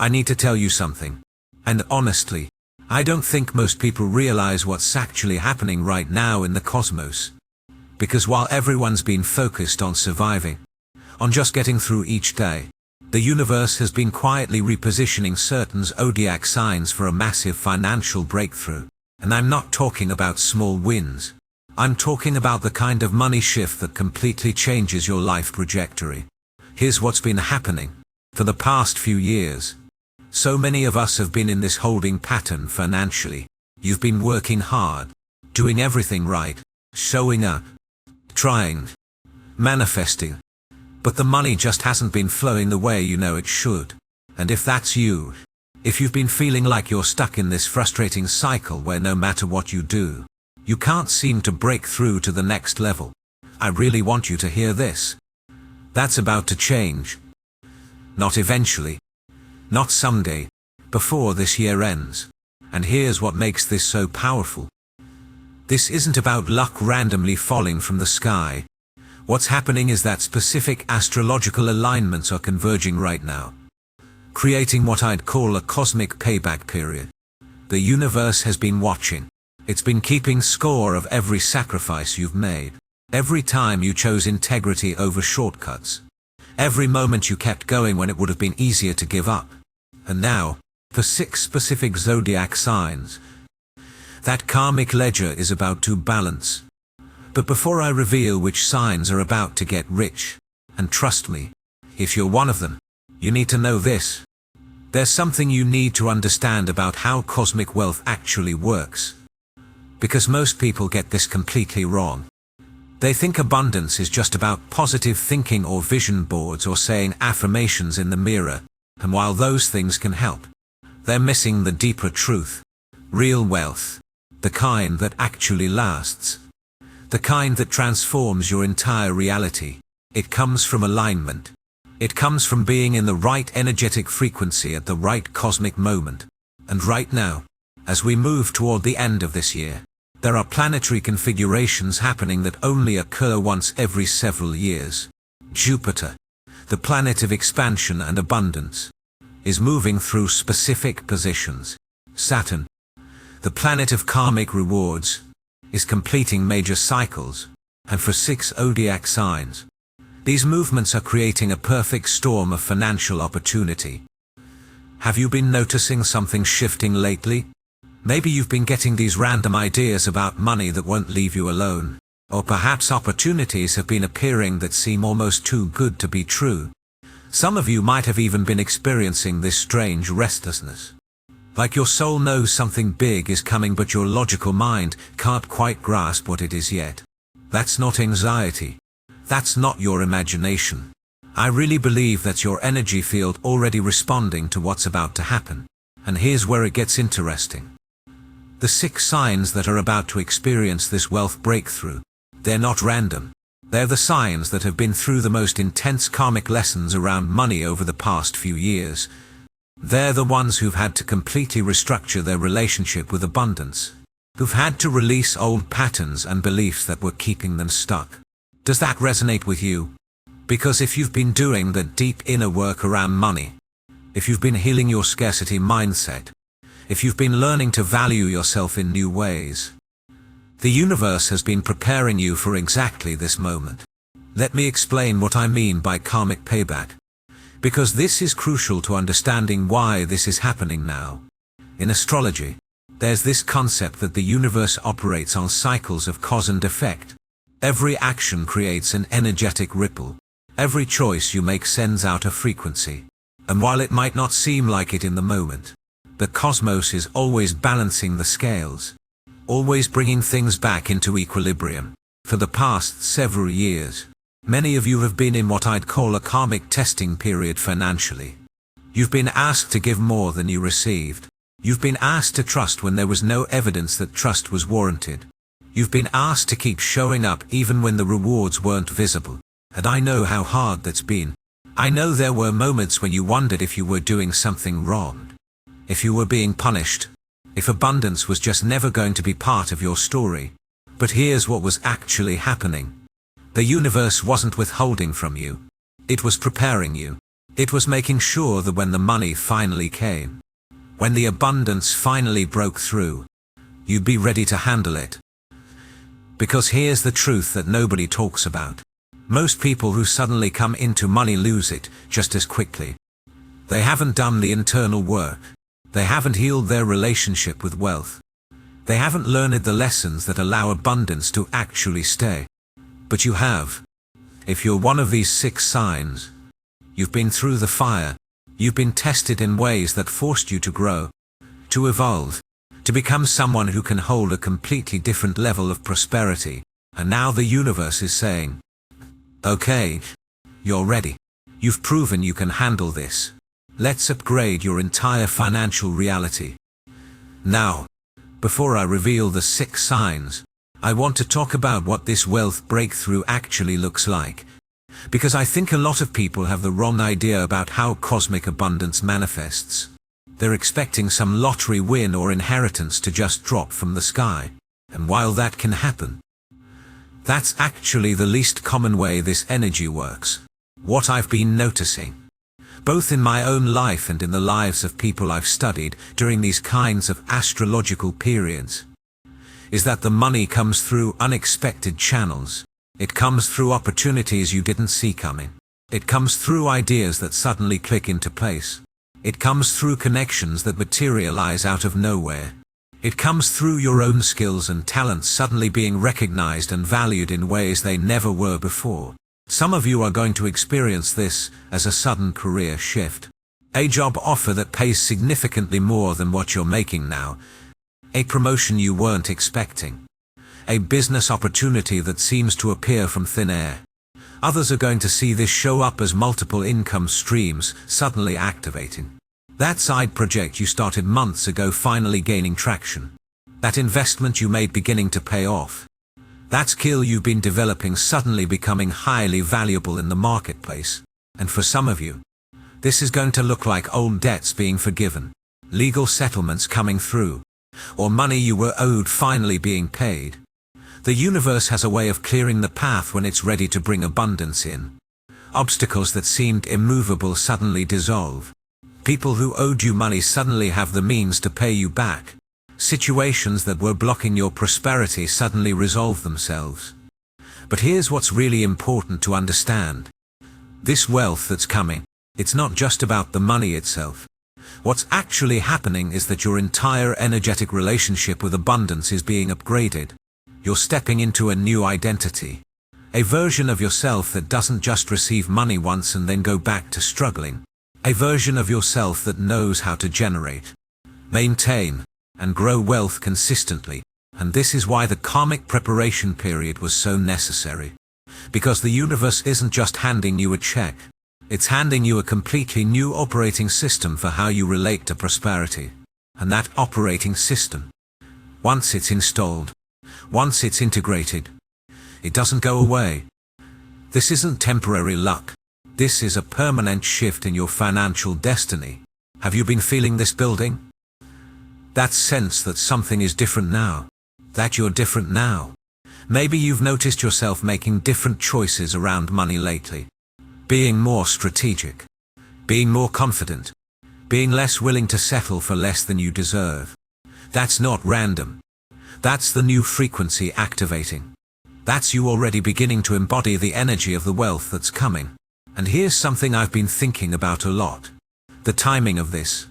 I need to tell you something. And honestly, I don't think most people realize what's actually happening right now in the cosmos. Because while everyone's been focused on surviving, on just getting through each day, the universe has been quietly repositioning certain zodiac signs for a massive financial breakthrough. And I'm not talking about small wins. I'm talking about the kind of money shift that completely changes your life trajectory. Here's what's been happening. For the past few years, so many of us have been in this holding pattern financially. You've been working hard, doing everything right, showing up, trying, manifesting. But the money just hasn't been flowing the way you know it should. And if that's you, if you've been feeling like you're stuck in this frustrating cycle where no matter what you do, you can't seem to break through to the next level, I really want you to hear this. That's about to change. Not eventually. Not someday. Before this year ends. And here's what makes this so powerful. This isn't about luck randomly falling from the sky. What's happening is that specific astrological alignments are converging right now, creating what I'd call a cosmic payback period. The universe has been watching. It's been keeping score of every sacrifice you've made, every time you chose integrity over shortcuts, every moment you kept going when it would have been easier to give up. And now, for 6 specific zodiac signs, that karmic ledger is about to balance. But before I reveal which signs are about to get rich, and trust me, if you're one of them, you need to know this. There's something you need to understand about how cosmic wealth actually works. Because most people get this completely wrong. They think abundance is just about positive thinking or vision boards or saying affirmations in the mirror, and while those things can help, they're missing the deeper truth. Real wealth, the kind that actually lasts, the kind that transforms your entire reality, it comes from alignment. It comes from being in the right energetic frequency at the right cosmic moment. And right now, as we move toward the end of this year, there are planetary configurations happening that only occur once every several years. Jupiter, the planet of expansion and abundance, is moving through specific positions. Saturn, the planet of karmic rewards, is completing major cycles. And for 6 zodiac signs, these movements are creating a perfect storm of financial opportunity. Have you been noticing something shifting lately? Maybe you've been getting these random ideas about money that won't leave you alone. Or perhaps opportunities have been appearing that seem almost too good to be true. Some of you might have even been experiencing this strange restlessness. Like your soul knows something big is coming but your logical mind can't quite grasp what it is yet. That's not anxiety. That's not your imagination. I really believe that's your energy field already responding to what's about to happen. And here's where it gets interesting. The 6 signs that are about to experience this wealth breakthrough, they're not random. They're the signs that have been through the most intense karmic lessons around money over the past few years. They're the ones who've had to completely restructure their relationship with abundance, who've had to release old patterns and beliefs that were keeping them stuck. Does that resonate with you? Because if you've been doing the deep inner work around money, if you've been healing your scarcity mindset, if you've been learning to value yourself in new ways, the universe has been preparing you for exactly this moment. Let me explain what I mean by karmic payback, because this is crucial to understanding why this is happening now. In astrology, there's this concept that the universe operates on cycles of cause and effect. Every action creates an energetic ripple. Every choice you make sends out a frequency. And while it might not seem like it in the moment, the cosmos is always balancing the scales, always bringing things back into equilibrium. For the past several years, many of you have been in what I'd call a karmic testing period financially. You've been asked to give more than you received. You've been asked to trust when there was no evidence that trust was warranted. You've been asked to keep showing up even when the rewards weren't visible. And I know how hard that's been. I know there were moments when you wondered if you were doing something wrong, if you were being punished, if abundance was just never going to be part of your story. But here's what was actually happening. The universe wasn't withholding from you. It was preparing you. It was making sure that when the money finally came, when the abundance finally broke through, you'd be ready to handle it. Because here's the truth that nobody talks about. Most people who suddenly come into money lose it just as quickly. They haven't done the internal work. They haven't healed their relationship with wealth. They haven't learned the lessons that allow abundance to actually stay. But you have. If you're one of these 6 signs, you've been through the fire. You've been tested in ways that forced you to grow, to evolve, to become someone who can hold a completely different level of prosperity. And now the universe is saying, okay, you're ready. You've proven you can handle this. Let's upgrade your entire financial reality. Now, before I reveal the 6 signs, I want to talk about what this wealth breakthrough actually looks like. Because I think a lot of people have the wrong idea about how cosmic abundance manifests. They're expecting some lottery win or inheritance to just drop from the sky. And while that can happen, that's actually the least common way this energy works. What I've been noticing, both in my own life and in the lives of people I've studied during these kinds of astrological periods, is that the money comes through unexpected channels. It comes through opportunities you didn't see coming. It comes through ideas that suddenly click into place. It comes through connections that materialize out of nowhere. It comes through your own skills and talents suddenly being recognized and valued in ways they never were before. Some of you are going to experience this as a sudden career shift. A job offer that pays significantly more than what you're making now. A promotion you weren't expecting. A business opportunity that seems to appear from thin air. Others are going to see this show up as multiple income streams suddenly activating. That side project you started months ago finally gaining traction. That investment you made beginning to pay off. That skill you've been developing suddenly becoming highly valuable in the marketplace. And for some of you, this is going to look like old debts being forgiven, legal settlements coming through, or money you were owed finally being paid. The universe has a way of clearing the path when it's ready to bring abundance in. Obstacles that seemed immovable suddenly dissolve. People who owed you money suddenly have the means to pay you back. Situations that were blocking your prosperity suddenly resolve themselves. But here's what's really important to understand. This wealth that's coming, it's not just about the money itself. What's actually happening is that your entire energetic relationship with abundance is being upgraded. You're stepping into a new identity. A version of yourself that doesn't just receive money once and then go back to struggling. A version of yourself that knows how to generate, maintain, and grow wealth consistently. And this is why the karmic preparation period was so necessary. Because the universe isn't just handing you a check. It's handing you a completely new operating system for how you relate to prosperity. And that operating system, once it's installed, once it's integrated, it doesn't go away. This isn't temporary luck. This is a permanent shift in your financial destiny. Have you been feeling this building? That sense that something is different now. That you're different now. Maybe you've noticed yourself making different choices around money lately. Being more strategic. Being more confident. Being less willing to settle for less than you deserve. That's not random. That's the new frequency activating. That's you already beginning to embody the energy of the wealth that's coming. And here's something I've been thinking about a lot. The timing of this.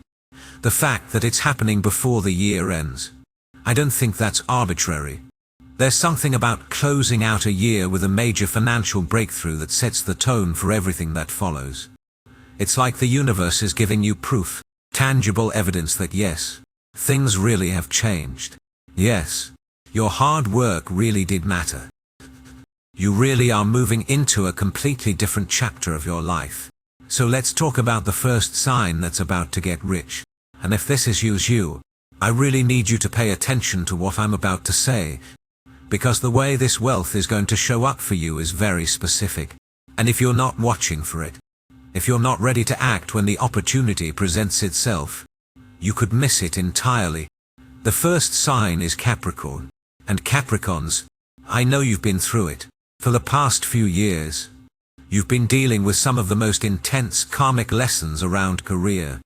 The fact that it's happening before the year ends. I don't think that's arbitrary. There's something about closing out a year with a major financial breakthrough that sets the tone for everything that follows. It's like the universe is giving you proof, tangible evidence that yes, things really have changed. Yes, your hard work really did matter. You really are moving into a completely different chapter of your life. So let's talk about the first sign that's about to get rich. And if this is you, I really need you to pay attention to what I'm about to say. Because the way this wealth is going to show up for you is very specific. And if you're not watching for it, if you're not ready to act when the opportunity presents itself, you could miss it entirely. The first sign is Capricorn. And Capricorns, I know you've been through it. For the past few years, You've been dealing with some of the most intense karmic lessons around career,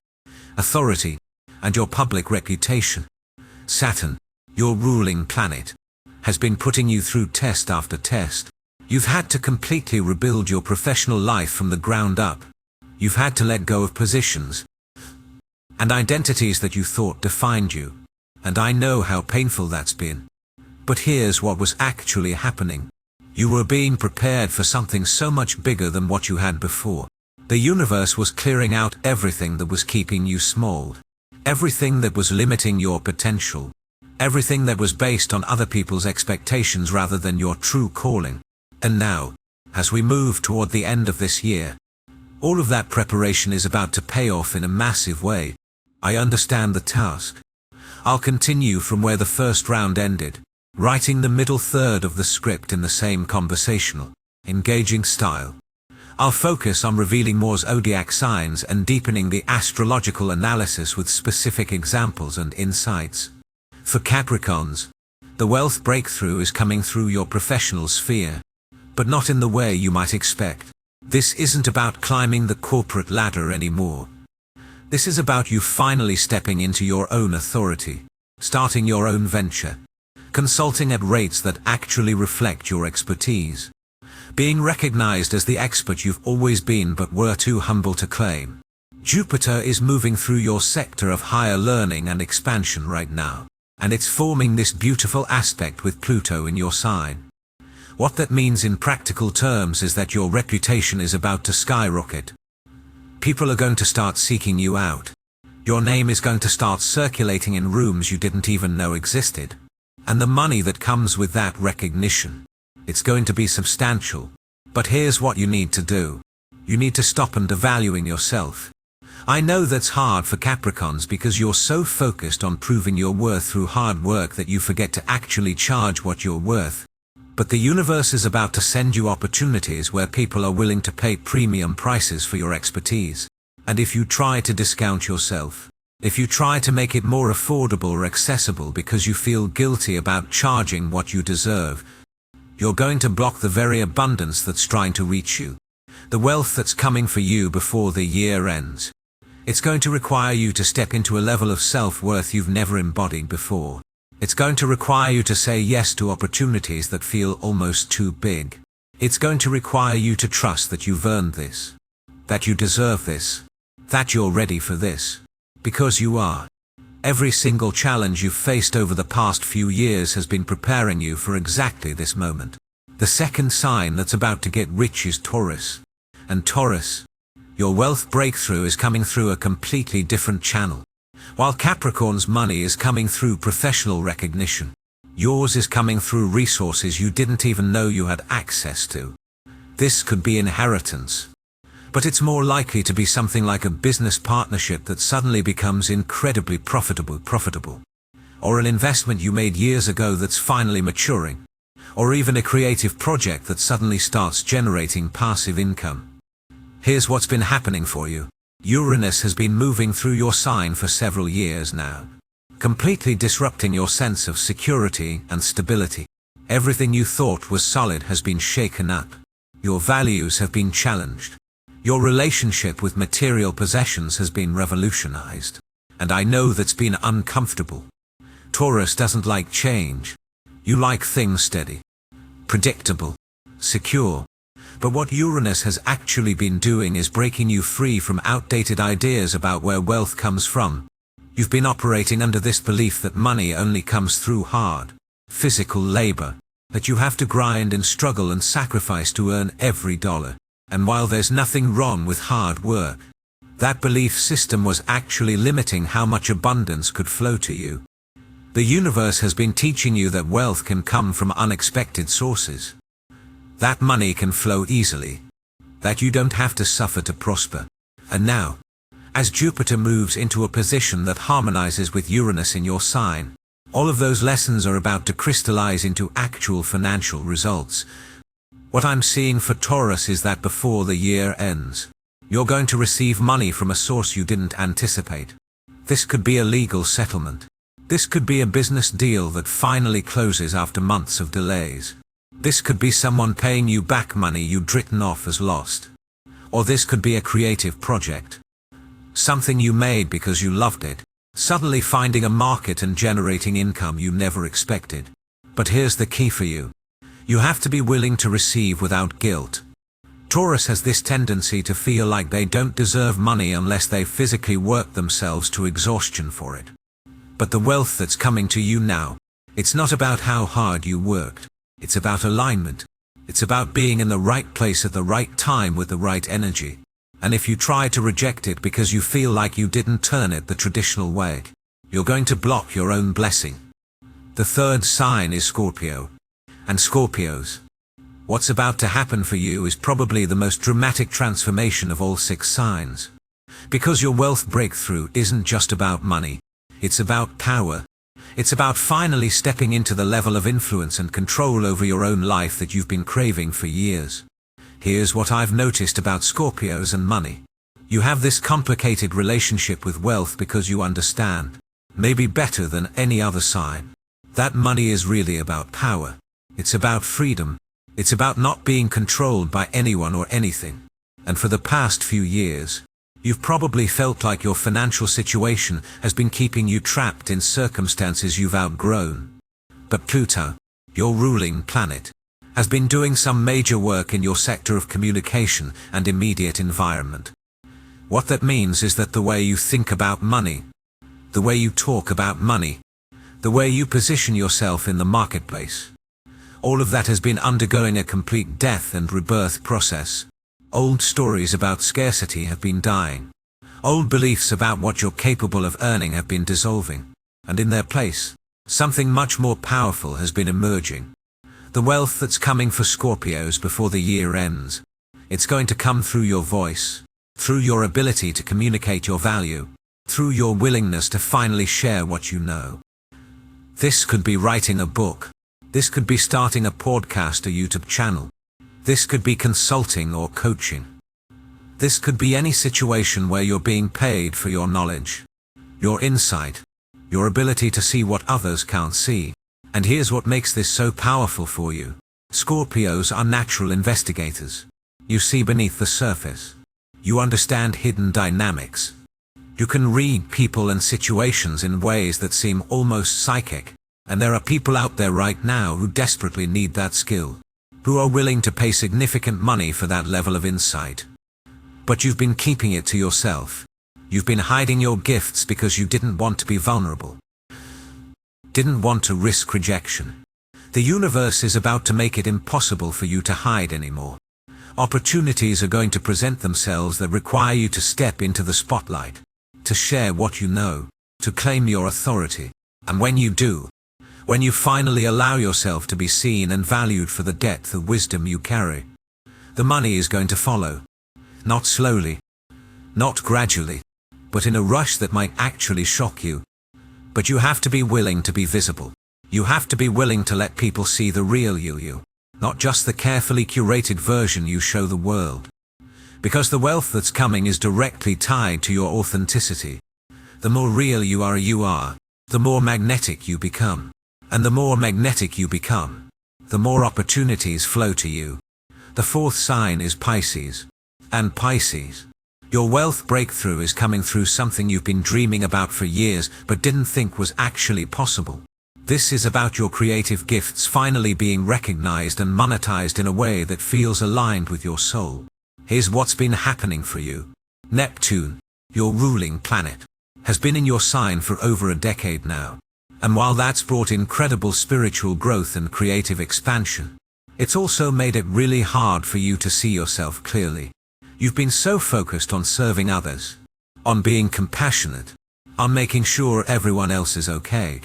authority, and your public reputation. Saturn, your ruling planet, has been putting you through test after test. You've had to completely rebuild your professional life from the ground up. You've had to let go of positions and identities that you thought defined you. And I know how painful that's been. But here's what was actually happening. You were being prepared for something so much bigger than what you had before. The universe was clearing out everything that was keeping you small. Everything that was limiting your potential. Everything that was based on other people's expectations rather than your true calling. And now, as we move toward the end of this year, all of that preparation is about to pay off in a massive way. I understand the task. I'll continue from where the first round ended, writing the middle third of the script in the same conversational, engaging style. I'll focus on revealing more zodiac signs and deepening the astrological analysis with specific examples and insights. For Capricorns, the wealth breakthrough is coming through your professional sphere, but not in the way you might expect. This isn't about climbing the corporate ladder anymore. This is about you finally stepping into your own authority, starting your own venture, consulting at rates that actually reflect your expertise, being recognized as the expert you've always been but were too humble to claim. Jupiter is moving through your sector of higher learning and expansion right now, and it's forming this beautiful aspect with Pluto in your sign. What that means in practical terms is that your reputation is about to skyrocket. People are going to start seeking you out. Your name is going to start circulating in rooms you didn't even know existed. And the money that comes with that recognition, it's going to be substantial. But here's what you need to do. You need to stop undervaluing yourself. I know that's hard for Capricorns because you're so focused on proving your worth through hard work that you forget to actually charge what you're worth. But the universe is about to send you opportunities where people are willing to pay premium prices for your expertise. And if you try to discount yourself, if you try to make it more affordable or accessible because you feel guilty about charging what you deserve, you're going to block the very abundance that's trying to reach you. The wealth that's coming for you before the year ends. It's going to require you to step into a level of self-worth you've never embodied before. It's going to require you to say yes to opportunities that feel almost too big. It's going to require you to trust that you've earned this, that you deserve this, that you're ready for this. Because you are. Every single challenge you've faced over the past few years has been preparing you for exactly this moment. The second sign that's about to get rich is Taurus. And Taurus, your wealth breakthrough is coming through a completely different channel. While Capricorn's money is coming through professional recognition, yours is coming through resources you didn't even know you had access to. This could be inheritance, but it's more likely to be something like a business partnership that suddenly becomes incredibly profitable. Or an investment you made years ago that's finally maturing. Or even a creative project that suddenly starts generating passive income. Here's what's been happening for you. Uranus has been moving through your sign for several years now, completely disrupting your sense of security and stability. Everything you thought was solid has been shaken up. Your values have been challenged. Your relationship with material possessions has been revolutionized. And I know that's been uncomfortable. Taurus doesn't like change. You like things steady, predictable, secure. But what Uranus has actually been doing is breaking you free from outdated ideas about where wealth comes from. You've been operating under this belief that money only comes through hard, physical labor, that you have to grind and struggle and sacrifice to earn every dollar. And while there's nothing wrong with hard work, that belief system was actually limiting how much abundance could flow to you. The universe has been teaching you that wealth can come from unexpected sources. That money can flow easily. That you don't have to suffer to prosper. And now, as Jupiter moves into a position that harmonizes with Uranus in your sign, all of those lessons are about to crystallize into actual financial results. What I'm seeing for Taurus is that before the year ends, you're going to receive money from a source you didn't anticipate. This could be a legal settlement. This could be a business deal that finally closes after months of delays. This could be someone paying you back money you'd written off as lost. Or this could be a creative project. Something you made because you loved it, suddenly finding a market and generating income you never expected. But here's the key for you. You have to be willing to receive without guilt. Taurus has this tendency to feel like they don't deserve money unless they physically work themselves to exhaustion for it. But the wealth that's coming to you now, it's not about how hard you worked. It's about alignment. It's about being in the right place at the right time with the right energy. And if you try to reject it because you feel like you didn't turn it the traditional way, you're going to block your own blessing. The third sign is Scorpio. And Scorpios, what's about to happen for you is probably the most dramatic transformation of all 6 signs. Because your wealth breakthrough isn't just about money. It's about power. It's about finally stepping into the level of influence and control over your own life that you've been craving for years. Here's what I've noticed about Scorpios and money. You have this complicated relationship with wealth because you understand, maybe better than any other sign, that money is really about power. It's about freedom. It's about not being controlled by anyone or anything. And for the past few years, you've probably felt like your financial situation has been keeping you trapped in circumstances you've outgrown. But Pluto, your ruling planet, has been doing some major work in your sector of communication and immediate environment. What that means is that the way you think about money, the way you talk about money, the way you position yourself in the marketplace, all of that has been undergoing a complete death and rebirth process. Old stories about scarcity have been dying. Old beliefs about what you're capable of earning have been dissolving. And in their place, something much more powerful has been emerging. The wealth that's coming for Scorpios before the year ends. It's going to come through your voice, through your ability to communicate your value, through your willingness to finally share what you know. This could be writing a book. This could be starting a podcast or YouTube channel. This could be consulting or coaching. This could be any situation where you're being paid for your knowledge, your insight, your ability to see what others can't see. And here's what makes this so powerful for you. Scorpios are natural investigators. You see beneath the surface. You understand hidden dynamics. You can read people and situations in ways that seem almost psychic. And there are people out there right now who desperately need that skill, who are willing to pay significant money for that level of insight. But you've been keeping it to yourself. You've been hiding your gifts because you didn't want to be vulnerable. Didn't want to risk rejection. The universe is about to make it impossible for you to hide anymore. Opportunities are going to present themselves that require you to step into the spotlight, to share what you know, to claim your authority. And when you do, when you finally allow yourself to be seen and valued for the depth of wisdom you carry, the money is going to follow. Not slowly, not gradually, but in a rush that might actually shock you. But you have to be willing to be visible. You have to be willing to let people see the real you, not just the carefully curated version you show the world. Because the wealth that's coming is directly tied to your authenticity. The more real you are, the more magnetic you become. And the more magnetic you become, the more opportunities flow to you. The fourth sign is Pisces. And Pisces, your wealth breakthrough is coming through something you've been dreaming about for years but didn't think was actually possible. This is about your creative gifts finally being recognized and monetized in a way that feels aligned with your soul. Here's what's been happening for you. Neptune, your ruling planet, has been in your sign for over a decade now. And while that's brought incredible spiritual growth and creative expansion, it's also made it really hard for you to see yourself clearly. You've been so focused on serving others, on being compassionate, on making sure everyone else is okay,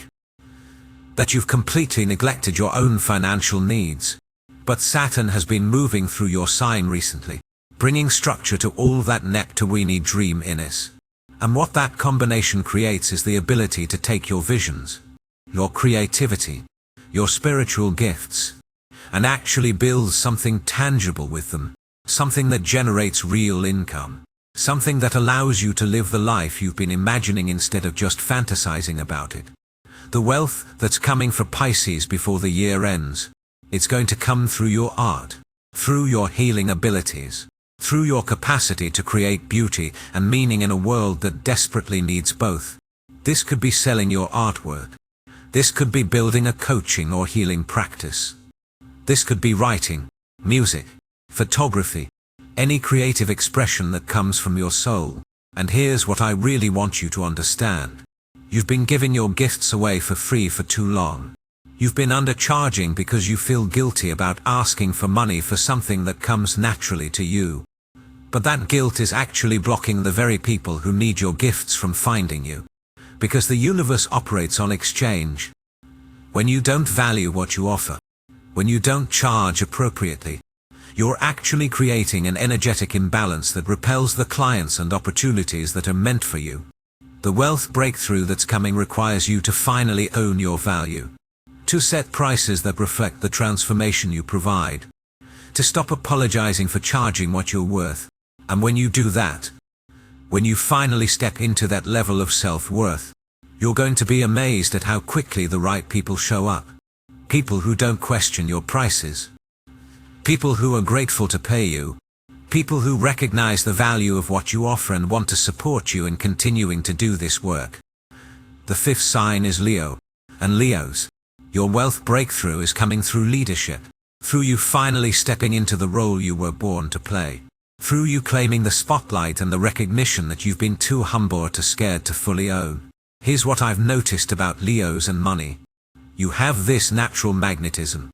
that you've completely neglected your own financial needs. But Saturn has been moving through your sign recently, bringing structure to all that Neptune dream innes. And what that combination creates is the ability to take your visions, your creativity, your spiritual gifts, and actually build something tangible with them, something that generates real income, something that allows you to live the life you've been imagining instead of just fantasizing about it. The wealth that's coming for Pisces before the year ends, It's going to come through your art, through your healing abilities, through your capacity to create beauty and meaning in a world that desperately needs both. This could be selling your artwork. This could be building a coaching or healing practice. This could be writing, music, photography, any creative expression that comes from your soul. And here's what I really want you to understand. You've been giving your gifts away for free for too long. You've been undercharging because you feel guilty about asking for money for something that comes naturally to you. But that guilt is actually blocking the very people who need your gifts from finding you. Because the universe operates on exchange. When you don't value what you offer, when you don't charge appropriately, you're actually creating an energetic imbalance that repels the clients and opportunities that are meant for you. The wealth breakthrough that's coming requires you to finally own your value, to set prices that reflect the transformation you provide, to stop apologizing for charging what you're worth. And when you do that, when you finally step into that level of self-worth, you're going to be amazed at how quickly the right people show up. People who don't question your prices. People who are grateful to pay you. People who recognize the value of what you offer and want to support you in continuing to do this work. The fifth sign is Leo. And Leos, your wealth breakthrough is coming through leadership. Through you finally stepping into the role you were born to play. Through you claiming the spotlight and the recognition that you've been too humble or too scared to fully own. Here's what I've noticed about Leos and money. You have this natural magnetism.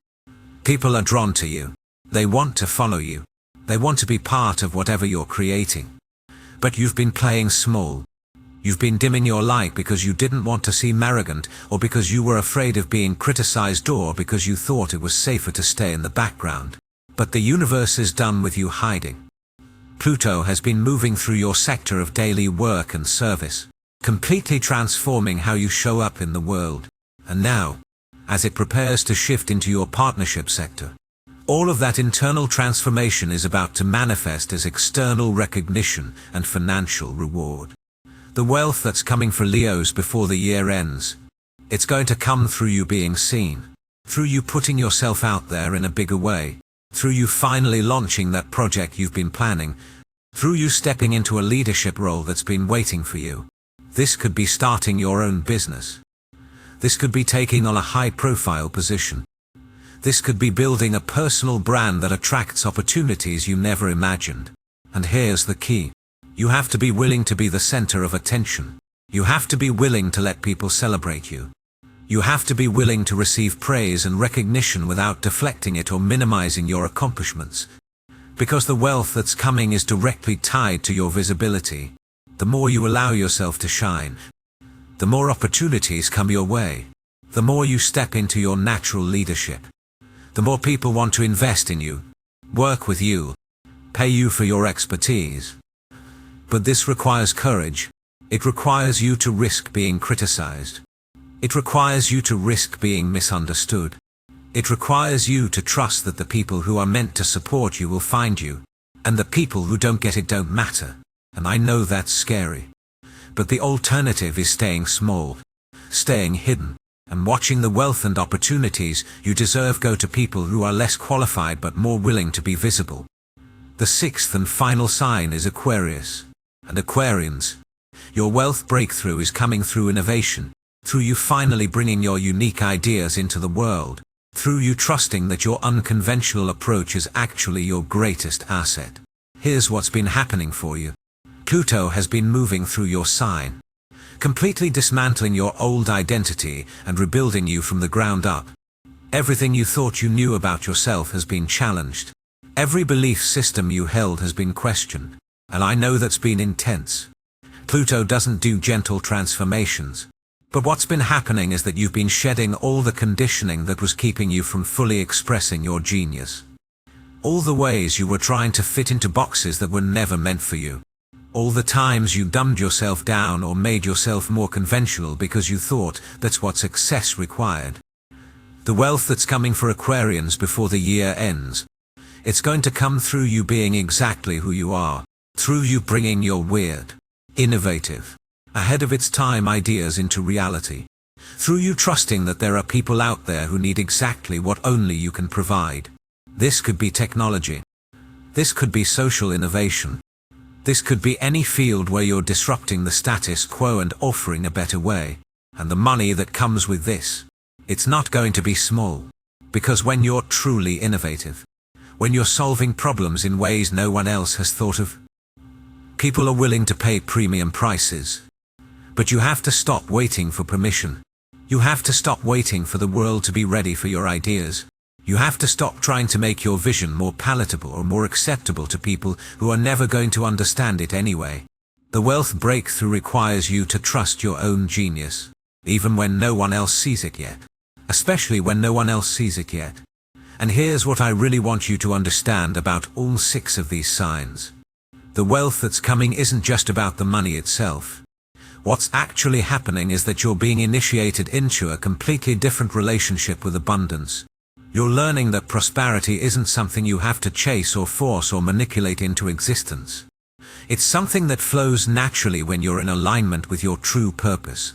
People are drawn to you. They want to follow you. They want to be part of whatever you're creating. But you've been playing small. You've been dimming your light because you didn't want to seem arrogant, or because you were afraid of being criticized, or because you thought it was safer to stay in the background. But the universe is done with you hiding. Pluto has been moving through your sector of daily work and service, completely transforming how you show up in the world. And now, as it prepares to shift into your partnership sector, all of that internal transformation is about to manifest as external recognition and financial reward. The wealth that's coming for Leos before the year ends, it's going to come through you being seen, through you putting yourself out there in a bigger way, through you finally launching that project you've been planning, through you stepping into a leadership role that's been waiting for you. This could be starting your own business. This could be taking on a high-profile position. This could be building a personal brand that attracts opportunities you never imagined. And here's the key. You have to be willing to be the center of attention. You have to be willing to let people celebrate you. You have to be willing to receive praise and recognition without deflecting it or minimizing your accomplishments. Because the wealth that's coming is directly tied to your visibility. The more you allow yourself to shine, the more opportunities come your way. The more you step into your natural leadership, the more people want to invest in you, work with you, pay you for your expertise. But this requires courage. It requires you to risk being criticized. It requires you to risk being misunderstood. It requires you to trust that the people who are meant to support you will find you, and the people who don't get it don't matter. And I know that's scary. But the alternative is staying small, staying hidden, and watching the wealth and opportunities you deserve go to people who are less qualified but more willing to be visible. The sixth and final sign is Aquarius. And Aquarians, your wealth breakthrough is coming through innovation, through you finally bringing your unique ideas into the world, through you trusting that your unconventional approach is actually your greatest asset. Here's what's been happening for you. Pluto has been moving through your sign, completely dismantling your old identity and rebuilding you from the ground up. Everything you thought you knew about yourself has been challenged. Every belief system you held has been questioned. And I know that's been intense. Pluto doesn't do gentle transformations. But what's been happening is that you've been shedding all the conditioning that was keeping you from fully expressing your genius. All the ways you were trying to fit into boxes that were never meant for you. All the times you dumbed yourself down or made yourself more conventional because you thought that's what success required. The wealth that's coming for Aquarians before the year ends, it's going to come through you being exactly who you are. Through you bringing your weird, innovative, ahead of its time ideas into reality. through you trusting that there are people out there who need exactly what only you can provide. This could be technology. This could be social innovation. This could be any field where you're disrupting the status quo and offering a better way. And the money that comes with this, it's not going to be small. Because when you're truly innovative, when you're solving problems in ways no one else has thought of, people are willing to pay premium prices. But you have to stop waiting for permission. You have to stop waiting for the world to be ready for your ideas. You have to stop trying to make your vision more palatable or more acceptable to people who are never going to understand it anyway. The wealth breakthrough requires you to trust your own genius, even when no one else sees it yet. Especially when no one else sees it yet. And here's what I really want you to understand about all 6 of these signs. The wealth that's coming isn't just about the money itself. What's actually happening is that you're being initiated into a completely different relationship with abundance. You're learning that prosperity isn't something you have to chase or force or manipulate into existence. It's something that flows naturally when you're in alignment with your true purpose.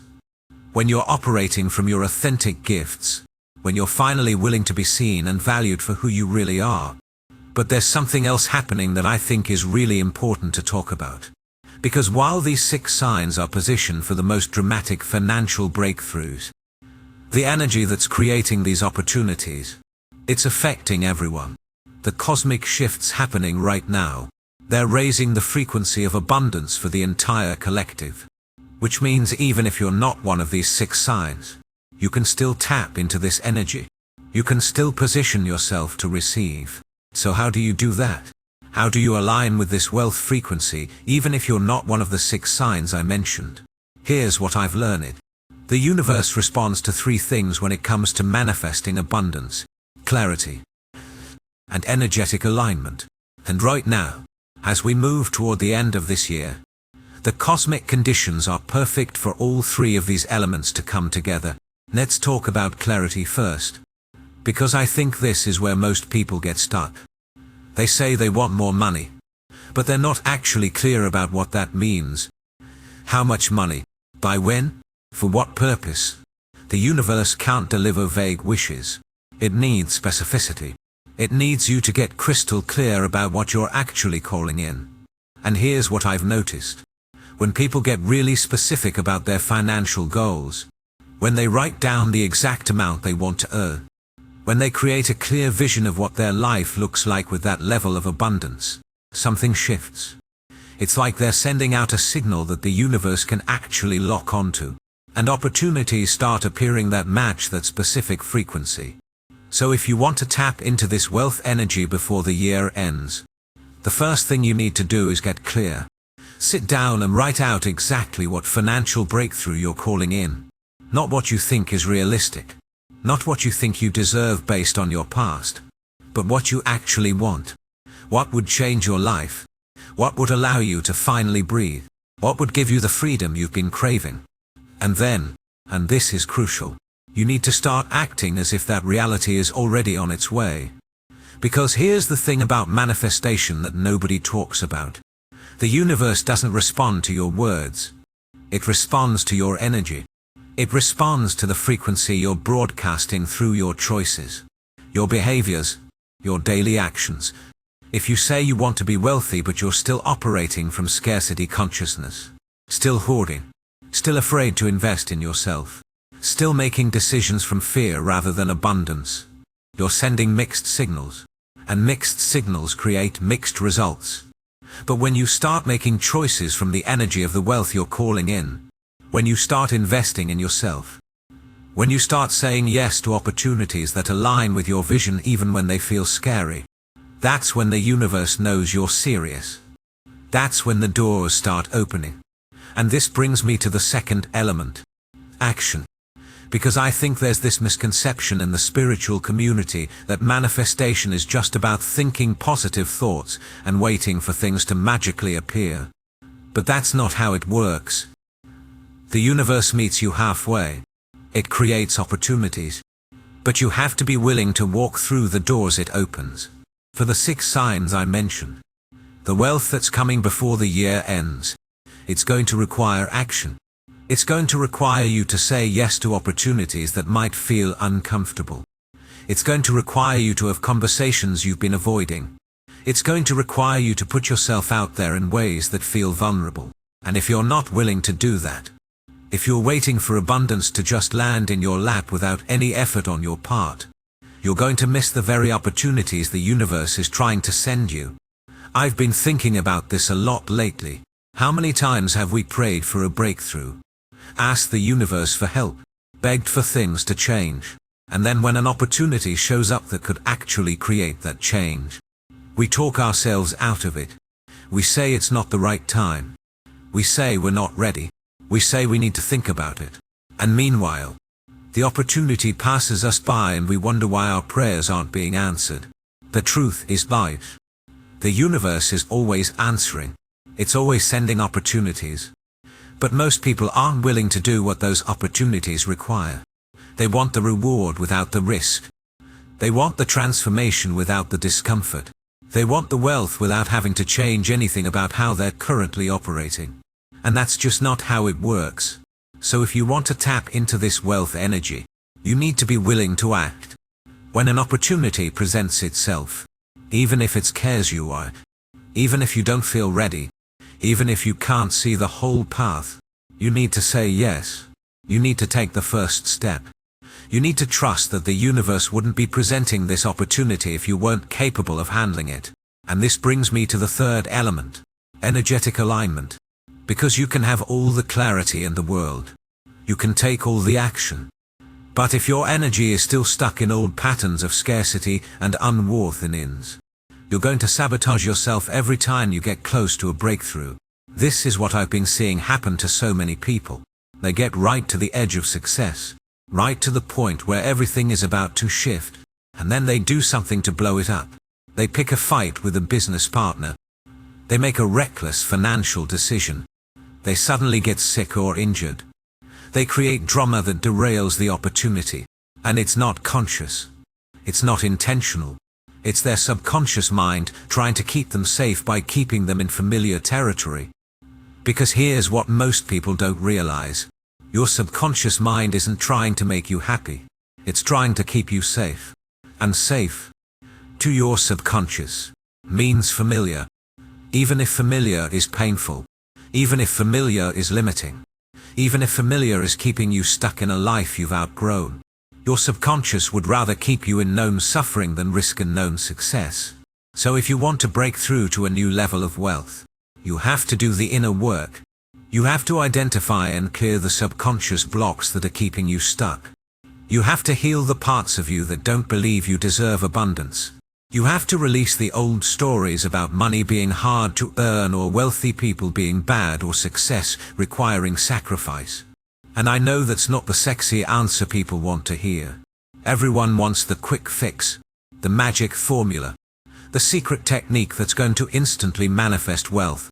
When you're operating from your authentic gifts. When you're finally willing to be seen and valued for who you really are. But there's something else happening that I think is really important to talk about. Because while these 6 signs are positioned for the most dramatic financial breakthroughs, the energy that's creating these opportunities, it's affecting everyone. The cosmic shifts happening right now, they're raising the frequency of abundance for the entire collective. Which means even if you're not one of these 6 signs, you can still tap into this energy. You can still position yourself to receive. So how do you do that? How do you align with this wealth frequency, even if you're not one of the 6 signs I mentioned? Here's what I've learned. The universe responds to 3 things when it comes to manifesting abundance: clarity and energetic alignment. And right now, as we move toward the end of this year, the cosmic conditions are perfect for all 3 of these elements to come together. Let's talk about clarity first. Because I think this is where most people get stuck. They say they want more money, but they're not actually clear about what that means. How much money? By when? For what purpose? The universe can't deliver vague wishes. It needs specificity. It needs you to get crystal clear about what you're actually calling in. And here's what I've noticed. When people get really specific about their financial goals, when they write down the exact amount they want to earn, when they create a clear vision of what their life looks like with that level of abundance, something shifts. It's like they're sending out a signal that the universe can actually lock onto, and opportunities start appearing that match that specific frequency. So if you want to tap into this wealth energy before the year ends, the first thing you need to do is get clear. Sit down and write out exactly what financial breakthrough you're calling in. Not what you think is realistic. Not what you think you deserve based on your past. But what you actually want. What would change your life? What would allow you to finally breathe? What would give you the freedom you've been craving? And then, and this is crucial, you need to start acting as if that reality is already on its way. Because here's the thing about manifestation that nobody talks about. The universe doesn't respond to your words. It responds to your energy. It responds to the frequency you're broadcasting through your choices, your behaviors, your daily actions. If you say you want to be wealthy but you're still operating from scarcity consciousness, still hoarding, still afraid to invest in yourself, still making decisions from fear rather than abundance, you're sending mixed signals, and mixed signals create mixed results. But when you start making choices from the energy of the wealth you're calling in, when you start investing in yourself, when you start saying yes to opportunities that align with your vision even when they feel scary, that's when the universe knows you're serious. That's when the doors start opening. And this brings me to the second element, action. Because I think there's this misconception in the spiritual community that manifestation is just about thinking positive thoughts and waiting for things to magically appear. But that's not how it works. The universe meets you halfway. It creates opportunities. But you have to be willing to walk through the doors it opens. For the 6 signs I mentioned, the wealth that's coming before the year ends, it's going to require action. It's going to require you to say yes to opportunities that might feel uncomfortable. It's going to require you to have conversations you've been avoiding. It's going to require you to put yourself out there in ways that feel vulnerable. And if you're not willing to do that, if you're waiting for abundance to just land in your lap without any effort on your part, you're going to miss the very opportunities the universe is trying to send you. I've been thinking about this a lot lately. How many times have we prayed for a breakthrough? Asked the universe for help, begged for things to change, and then when an opportunity shows up that could actually create that change, we talk ourselves out of it. We say it's not the right time. We say we're not ready. We say we need to think about it. And meanwhile, the opportunity passes us by and we wonder why our prayers aren't being answered. The truth is life. The universe is always answering. It's always sending opportunities. But most people aren't willing to do what those opportunities require. They want the reward without the risk. They want the transformation without the discomfort. They want the wealth without having to change anything about how they're currently operating. And that's just not how it works. So if you want to tap into this wealth energy, you need to be willing to act. When an opportunity presents itself, even if it scares you out, even if you don't feel ready, even if you can't see the whole path, you need to say yes. You need to take the first step. You need to trust that the universe wouldn't be presenting this opportunity if you weren't capable of handling it. And this brings me to the third element, energetic alignment. Because you can have all the clarity in the world. You can take all the action. But if your energy is still stuck in old patterns of scarcity and unworthiness, you're going to sabotage yourself every time you get close to a breakthrough. This is what I've been seeing happen to so many people. They get right to the edge of success, right to the point where everything is about to shift, and then they do something to blow it up. They pick a fight with a business partner. They make a reckless financial decision. They suddenly get sick or injured. They create drama that derails the opportunity. And it's not conscious. It's not intentional. It's their subconscious mind trying to keep them safe by keeping them in familiar territory. Because here's what most people don't realize. Your subconscious mind isn't trying to make you happy. It's trying to keep you safe. And safe, to your subconscious, means familiar. Even if familiar is painful. Even if familiar is limiting. Even if familiar is keeping you stuck in a life you've outgrown. Your subconscious would rather keep you in known suffering than risk a known success. So if you want to break through to a new level of wealth, you have to do the inner work. You have to identify and clear the subconscious blocks that are keeping you stuck. You have to heal the parts of you that don't believe you deserve abundance. You have to release the old stories about money being hard to earn or wealthy people being bad or success requiring sacrifice. And I know that's not the sexy answer people want to hear. Everyone wants the quick fix, the magic formula, the secret technique that's going to instantly manifest wealth.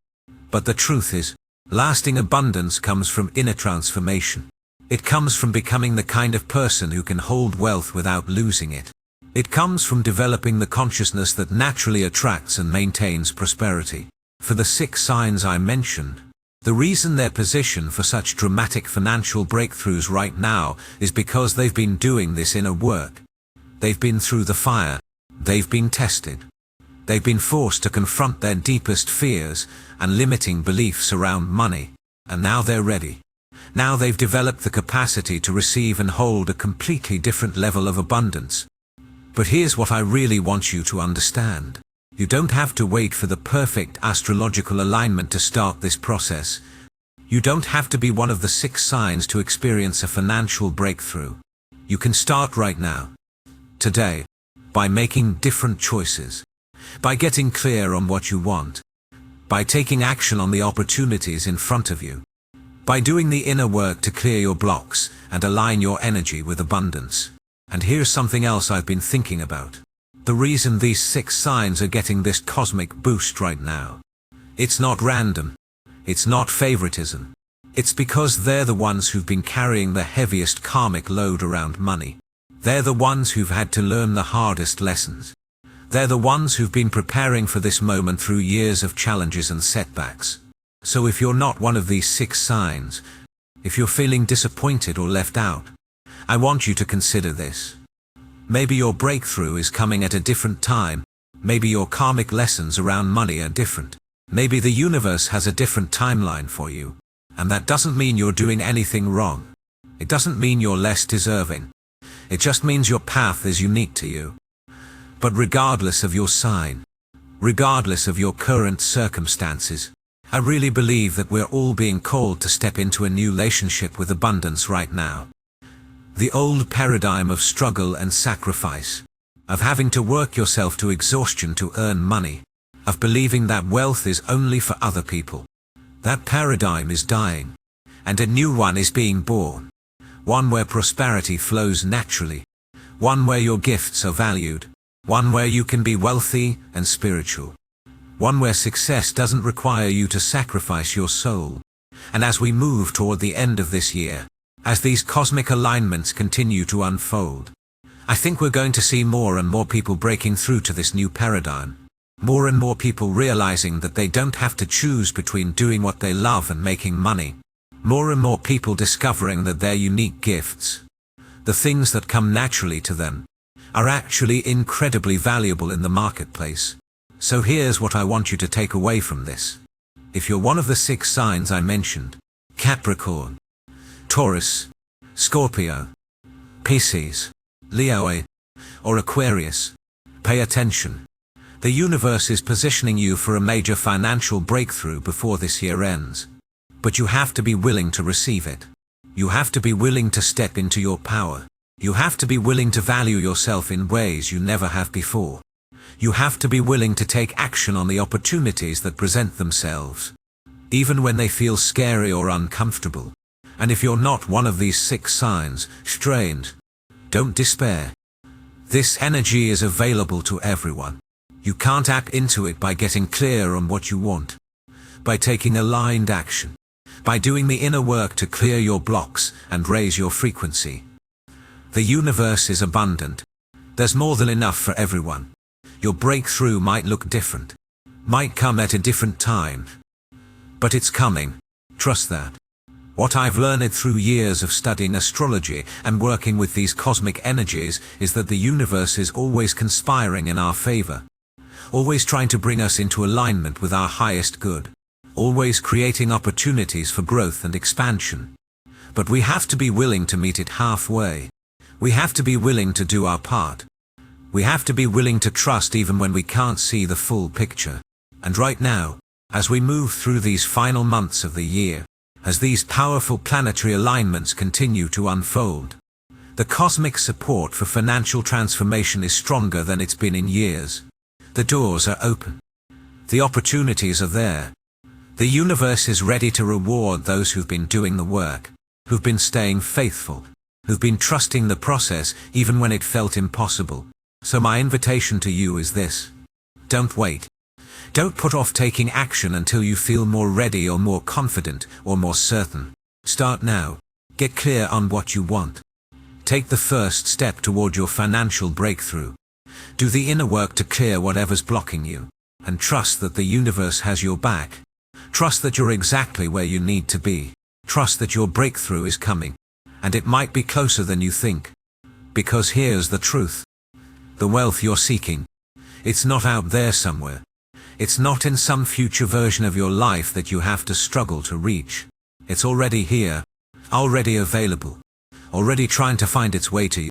But the truth is, lasting abundance comes from inner transformation. It comes from becoming the kind of person who can hold wealth without losing it. It comes from developing the consciousness that naturally attracts and maintains prosperity. For the 6 signs I mentioned, the reason they're positioned for such dramatic financial breakthroughs right now is because they've been doing this inner work. They've been through the fire. They've been tested. They've been forced to confront their deepest fears and limiting beliefs around money. And now they're ready. Now they've developed the capacity to receive and hold a completely different level of abundance. But here's what I really want you to understand. You don't have to wait for the perfect astrological alignment to start this process. You don't have to be one of the 6 signs to experience a financial breakthrough. You can start right now, today, by making different choices, by getting clear on what you want, by taking action on the opportunities in front of you, by doing the inner work to clear your blocks and align your energy with abundance. And here's something else I've been thinking about. The reason these 6 signs are getting this cosmic boost right now. It's not random. It's not favoritism. It's because they're the ones who've been carrying the heaviest karmic load around money. They're the ones who've had to learn the hardest lessons. They're the ones who've been preparing for this moment through years of challenges and setbacks. So if you're not one of these 6 signs, If you're feeling disappointed or left out, I want you to consider this. Maybe your breakthrough is coming at a different time. Maybe your karmic lessons around money are different. Maybe the universe has a different timeline for you. And that doesn't mean you're doing anything wrong. It doesn't mean you're less deserving. It just means your path is unique to you. But regardless of your sign, regardless of your current circumstances, I really believe that we're all being called to step into a new relationship with abundance right now. The old paradigm of struggle and sacrifice, of having to work yourself to exhaustion to earn money, of believing that wealth is only for other people. That paradigm is dying, and a new one is being born. One where prosperity flows naturally, one where your gifts are valued, one where you can be wealthy and spiritual, one where success doesn't require you to sacrifice your soul. And as we move toward the end of this year, as these cosmic alignments continue to unfold, I think we're going to see more and more people breaking through to this new paradigm. More and more people realizing that they don't have to choose between doing what they love and making money. More and more people discovering that their unique gifts, the things that come naturally to them, are actually incredibly valuable in the marketplace. So here's what I want you to take away from this. If you're one of the 6 signs I mentioned, Capricorn, Taurus, Scorpio, Pisces, Leo, or Aquarius, pay attention. The universe is positioning you for a major financial breakthrough before this year ends. But you have to be willing to receive it. You have to be willing to step into your power. You have to be willing to value yourself in ways you never have before. You have to be willing to take action on the opportunities that present themselves, even when they feel scary or uncomfortable. And if you're not one of these 6 signs, strained, don't despair. This energy is available to everyone. You can't tap into it by getting clear on what you want, by taking aligned action, by doing the inner work to clear your blocks and raise your frequency. The universe is abundant. There's more than enough for everyone. Your breakthrough might look different, might come at a different time, but it's coming. Trust that. What I've learned through years of studying astrology and working with these cosmic energies is that the universe is always conspiring in our favor, always trying to bring us into alignment with our highest good, always creating opportunities for growth and expansion. But we have to be willing to meet it halfway. We have to be willing to do our part. We have to be willing to trust even when we can't see the full picture. And right now, as we move through these final months of the year, as these powerful planetary alignments continue to unfold, the cosmic support for financial transformation is stronger than it's been in years. The doors are open. The opportunities are there. The universe is ready to reward those who've been doing the work, who've been staying faithful, who've been trusting the process even when it felt impossible. So my invitation to you is this. Don't wait. Don't put off taking action until you feel more ready or more confident or more certain. Start now. Get clear on what you want. Take the first step toward your financial breakthrough. Do the inner work to clear whatever's blocking you, and trust that the universe has your back. Trust that you're exactly where you need to be. Trust that your breakthrough is coming, and it might be closer than you think. Because here's the truth. The wealth you're seeking, it's not out there somewhere. It's not in some future version of your life that you have to struggle to reach. It's already here, already available, already trying to find its way to you.